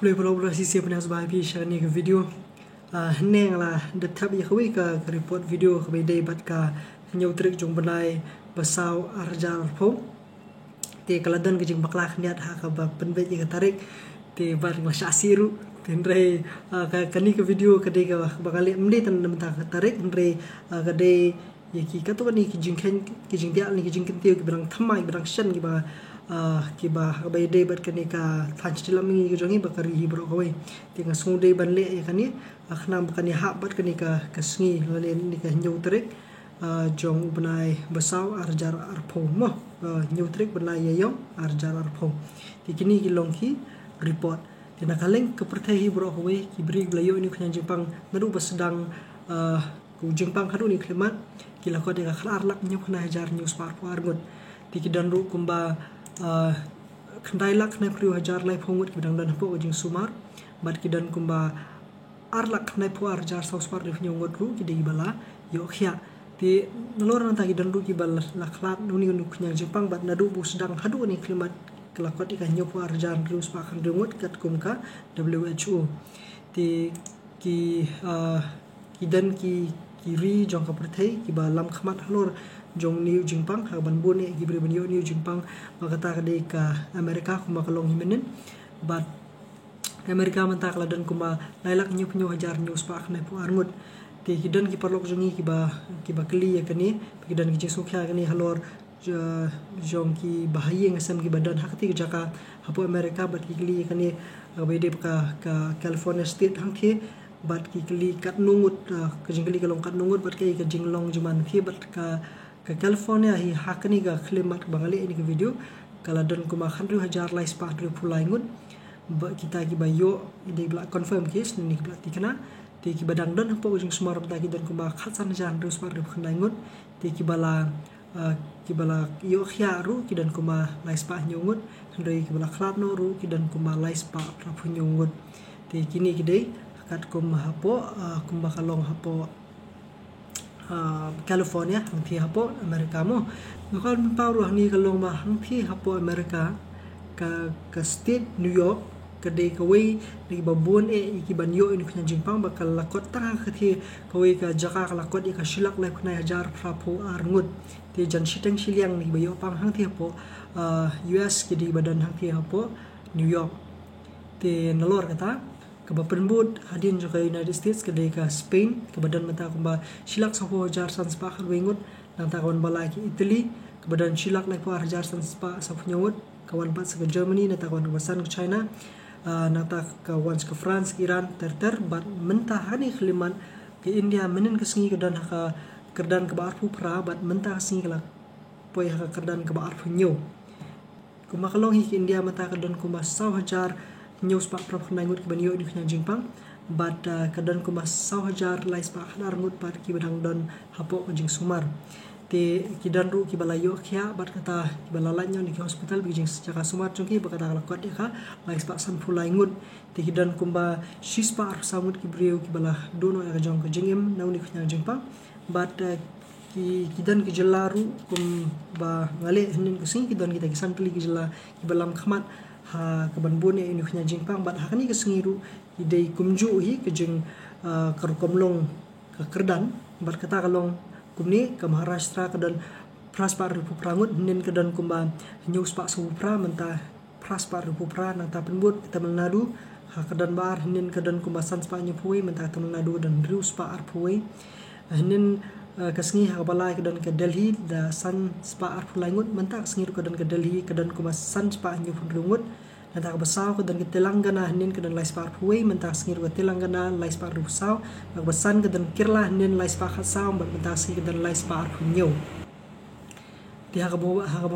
Boleh pula sisi pernah sebagai share ni ke video neng lah detap ya kau ke report video ke beda bat ka nyau trik jong benai basau arjal pom te kaladan ke jing baklak niat ha ka ba penbet ke tarik te bat masya siru tenre ka kani ke video ke de ka bakali mde tan mentah tarik tenre ka de ya ki ka to ni ki jing ken ki jing dia ni ki jing kentiu ki berang thamai berang shen ki ba bay day bat kani ka thanch tilam ngi ki jongi bakari hi bro kawai tinga sung day ban le ya kani akhna bakani ha bat kani ka kasngi lale ni ka nyau trik jong benai basau arjar arpho mo nyau trik benai yayong arjar arpho ti kini ki long ki report tina kaleng ke perthai hi bro kawai ki bri glayo ni khyan jipang nadu basdang ku jingpang khadu ni klemat ki la ko de ka khlar lak nyu khna hajar news par par ngut ti ki dan ru kumba khandai lak na priu hajar lai phongut ki dang dan po jing sumar bat ki dan kumba ar lak na po arjar saus par rif nyongot ru ki de bala yo khya ti nolor nan ta ki dan ru ki bal la khlat nuni nu khnya jipang bat nadu bu sedang hadu ni klimat kelakot ikan nyopo arjar riu spa kan dengut kat kumka WHO ti ki dan ki kiri jong ka perthai ki balam khmat halor jong New Jingpang ha ban bone gibri ban yo New Jingpang makata ka de ka Amerika kuma kalong himenen bat Amerika manta kala dan kuma lailak nyu penyu hajar news pa khna pu armut te kidan ki parlok jongi ki ba kli ya kani kidan ki jesukha kani halor jong ki bahaya ngasam ki badan hakti jaka hapu Amerika bat ki kli kani bede ka California state hang the bat ki kli kat nungut ka jingli kalong kat nungut bat ka jinglong juman thi bat ka California hi hakni ga klimat bangali ini ke video kala dan kuma khandru hajar lai spa dru pulai ngut kita ki bayo ide bla confirm case ni bla tikna te ki badang dan po jing sumar ta ki dan kuma khatsan jan dru spa dru khandai ngut te ki bala yo khya ru ki dan kuma lai spa nyungut handai ki bala khlat no ru ki dan kuma lai spa prapu nyungut te kini ki dei kat kuma hapo kuma kalong hapo California hang thi hapo Amerika mo ngol paru ni kalong ma hang thi hapo Amerika ka state New York ka de ka wei ni babon ki ban yo ni khna jingpang bakal lakot ta ka thi ka wei ka jaka ka lakot ka shilak lai khna hajar prapo arngut te jan shiteng shiliang ni bayo pang hang thi hapo US ki di badan hang thi hapo New York te nalor kata kabapan bud hadin juga United States kedai ka Spain kebadan mata kumba silak sapo jar sans pa wengut nang takon bala ki Italy kebadan silak lai pa jar sans pa sapo nyawut kawan pat ke Germany na takon wasan ke China nata kawan ke France Iran ter bat mentah hani khliman ke India menen ke sengi kedan ka kerdan ke barfu pra bat mentah sengi kala poi ka kerdan ke barfu nyo kuma kalong hi India mata kedan kumba saw hajar news pak prap ngut ki banyo ni khna jingpang bat kadan ko mas 1000 lais pak hadar ngut pat ki badang don hapo jing sumar te kidan ru ki balayo khya bat kata ki balalai nyo ni ki hospital bi jing jaka sumar chungki bakata lakot ka lais pak san fulai ngut te kidan kumba shis par samut ki breu ki bala dono ya jong ko jingem naw ni khna jingpang bat ki kidan ki jelaru kum ba ngale hnin ko sing kidan kita ki san pli ki jela ki balam khmat ha kaban bone ini khnya jingpang bat hakani ke sengiru idei kumju hi ke jing karkomlong ke kerdan bat kata kalong kumni ke Maharashtra kedan praspar rupu prangut nen kedan kumba news pak supra menta praspar rupu pra nang ta penbut Tamil Nadu ha kedan bar nen kedan kumba sans pa nyupui menta Tamil Nadu dan rius pa arpui nen kesengi ha balai kedan ke Delhi da san spa arpulai ngut menta kesengi kedan ke Delhi kedan kuma san spa nyupun rungut nata ka basau kedan ke Telangana nen kedan lai spa arpui menta kesengi ke Telangana lai spa rusau nak basan kedan Kerala nen lai spa khasau menta kesengi kedan lai spa arpunyo di ha ka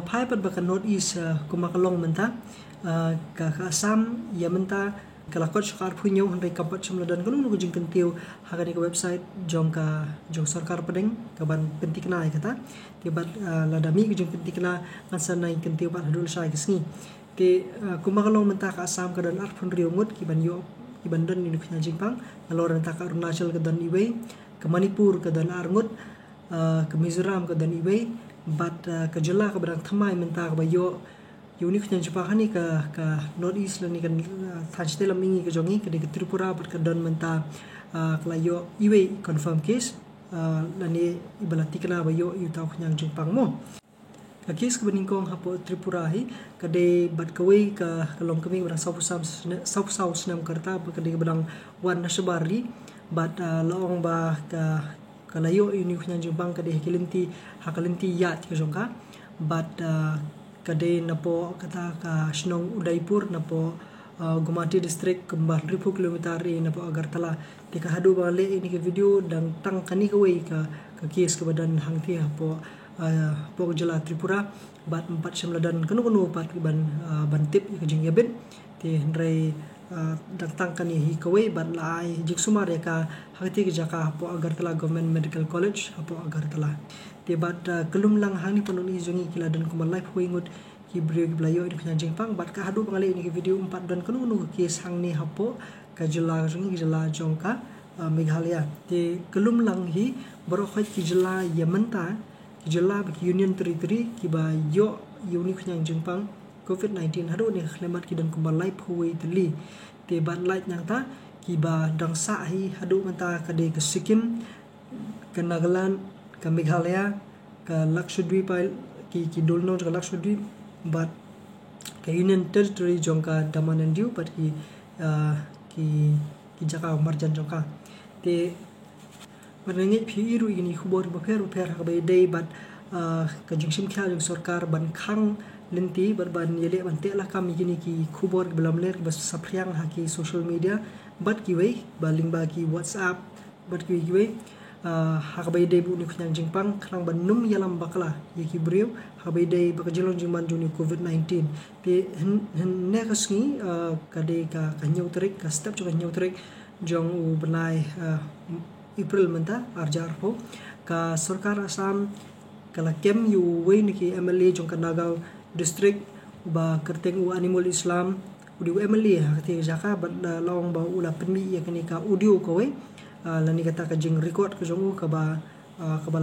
pai pat ba North East kuma kalong menta ka Assam ya menta kalakot syakar punyo handai kapat semladan kanung nu jing kentiu hakani ke website jong sarkar pedeng kaban pentikna kata tibat ladami jong pentikna ngasana kentiu pat hadul sai kesni ti kumakalong menta ka Assam kadan arpun riungut ki ban yo ki bandan ni khna jingpang alor ta ka Arunachal kadan iwe ke Manipur kadan arngut ke Mizoram kadan iwe bat ke jela ka barang thamai menta ka bayo unik yang Jepang ni ke North East ni kan thanste lam ingi ke jongi ke Tripura ber ke don menta kelayo iwe confirm case lani ibalati kena bayo yu tau yang Jepang mo ka case ke beningkong hapo Tripura hi kade bat kawai ke kalong kami berang sau senam kerta kade berang wan nasabari bat laong ba ka layo ini yang Jepang kade hakalinti yat ke jongka bat kade napo kata ka Shnong Udaipur napo Gumati district kembar 1000 kilometer napo Agartala tika hadu bale ini ke video dan tang kani kawai ka case ke badan hangti hapo po jela Tripura bat 4 semladan kanu pat ban tip ke jing yabin ti ndrai datang kani hi kawai bat lai jik sumar ya ka hangti ke jaka hapo Agartala Government Medical College hapo Agartala ti bat kelum lang hang ni panuni jongi kila dan kumal live hoingut ki brio blayo ini kanya jingpang bat ka hadu pangale ini ke video 4 dan kanu case hang ni hapo ka jela jongi jela jongka Meghalaya ti kelum lang hi baro ki jela Yamanta jela bagi Union Territory kiba yo unik yang Jepang COVID-19 hadu ni khlemat ki dan kumbal live huai teli te ban light nang ta kiba dangsa hi hadu menta kade ke Sikkim ke Nagaland ke Meghalaya ke Lakshadweep ki dolno ke Lakshadweep bat ke Union Territory jongka Daman and Diu bat ki jaka marjan jongka te Menengit piru ini kubur beper habai day bat kajingsim kya jeng sarkar ban khang lenti ban yele ban te lah kami gini ki kubur belam ler bas sapriang haki social media bat kiwei baling bagi WhatsApp bat kiwei habai day bu ni kunyang jingpang krang ban num yalam bakla yeki brio habai day bakajilong jingman juni COVID-19 te henne kasngi kade ka kanyau terik ka step juga kanyau terik jong u benai April menta arjar ho ka sarkar Assam kala kem yu wei niki MLA jong Nagaw district ba kerteng u animal Islam udi MLA ha ti jaka ba lawang ba ula penmi ya kani ka audio ko wei lani kata ka jing record ko jong ka ba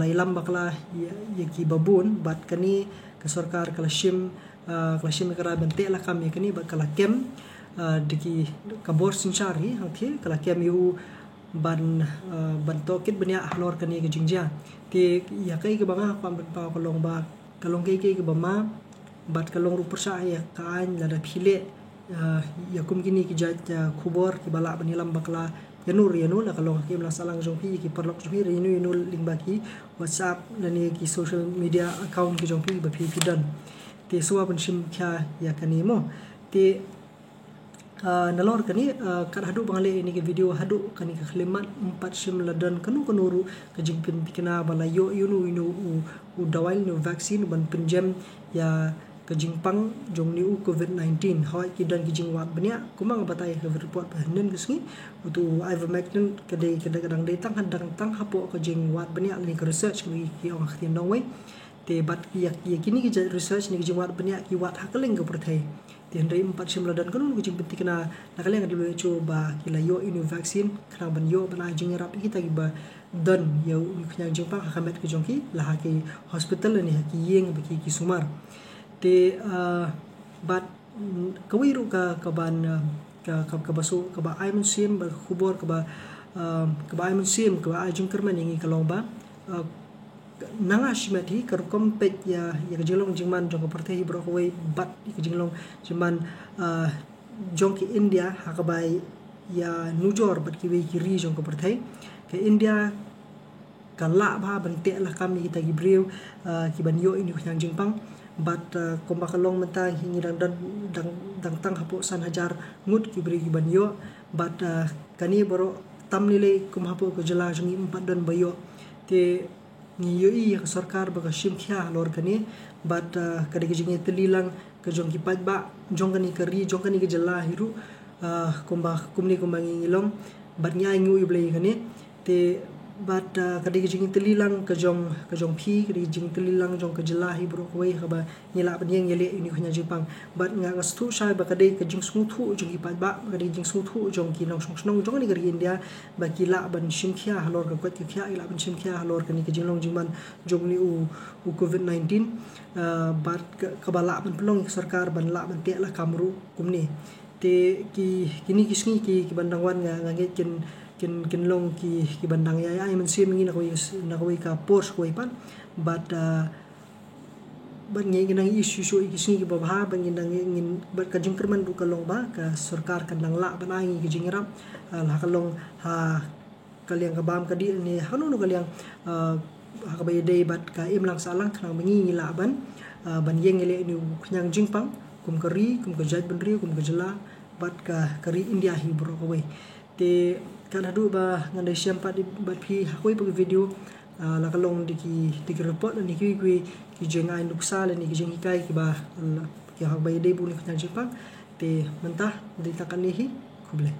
ilam bakla ya ki babun bat kani ka sarkar kala shim kara bente la kam ya kani ba kala kem diki ka bor sinchari ha ti kala kem yu ban tokit banya hlor kani ke jingja ti ya kai ke banga pam pa kalong ba kalong kai ke bama bat kalong ru persa ya kan lada phile ya kum kini ki ja khubor ki bala banilam bakla yanur la kalong ki mla salang jongpi ki perlok jongpi rinu link baki WhatsApp lani ki social media account ki jongpi ba phi dan ti suwa ban sim kya ya kani mo ti nalor kani kat hadu bangale ini ke video hadu kani ke khlemat 4 sim ladan kanu ke jingpin pikna bala yo yunu u dawail no vaksin ban penjam ya ke jingpang jong ni u COVID-19 hoi ki dan ki jingwat benya kumang batai ke report bahanen kesngi utu ivermectin ke kadang datang tang hapo ke jingwat benya ni ke research ki ong khtin nong wei te bat ki kini ki research ni ki jingwat benya ki wat hakeleng ke perthai Tendai 4 sim ladan kanun kucing penting kena nakaleng di WHO ba kila yo ini vaksin kena ban yo ban ajeng rap kita giba dan yo kunyang Jepang hakamet ke jongki lah ke hospital ni haki yeng bagi ki sumar te bat kawiru ka ban ka basu ka ba aimun sim ba khubor ka ba aimun sim ka ba ajeng kerman ingi kalong ba nanga shimati kar kompet ya jelong jingman jong partai bro koi bat jelong jingman jong ki India hakabai ya nujor bat ki kiri jong partai ke India kala ba bante lah kami kita gibreu ki banyo ini yang jingpang bat komba kalong mentang hingi dang tang hapo san hajar ngut ki bri ki banyo bat kani bro tam nilai kum hapo ko jela jongi 4 dan bayo te ni yoi ya sarkar baga shim khya lor kani bat kade kijing telilang ke jong ki paj ba jong kani kari jong kani ke jela hiru kumni kumbang ngilong bat nya ngu iblei kani te but kadai jing telilang ke jong phi kadai jing telilang jong ke jelahi bro koi khaba nila ban yeng yele ini khnya Jepang but nga gastu sai ba kadai ke jing sungthu jong ki ba kadai jing sungthu jong ki nong song jong ni gari India ba kila ban shimkhia halor ka kwat khia ila ban shimkhia halor ka ni ke jing long jing man jong ni u COVID-19 but kabala ban pelong sarkar ban la ban te la kamru kumni te kini kisni ki bandangwan nga nge kin long ki bandang ya ai man sim ngi na ko ka pors ko ipan but ban ngi nang isu kisni ki babha ban ngi nang ngin bat ka jing kerman du kalong ba ka sarkar kan nang la ban ai ki jing ram la kalong ha kaliang ka bam ka di ni hanu no kaliang ha ka bay day bat ka im lang salang kan ngi la ban yeng ele ni khnyang jingpang kum kari kum ka jaj ban ri kum ka jela bat ka kari India hi bro ko we te kan hadu ba ngandai siam pat bat phi hakoi pa video la kalong di report ni ki jengai nuksa le ni ki jengi kai ki ba ki hak bay day bu ni khnyang jingpang te mentah di takan ni hi kuble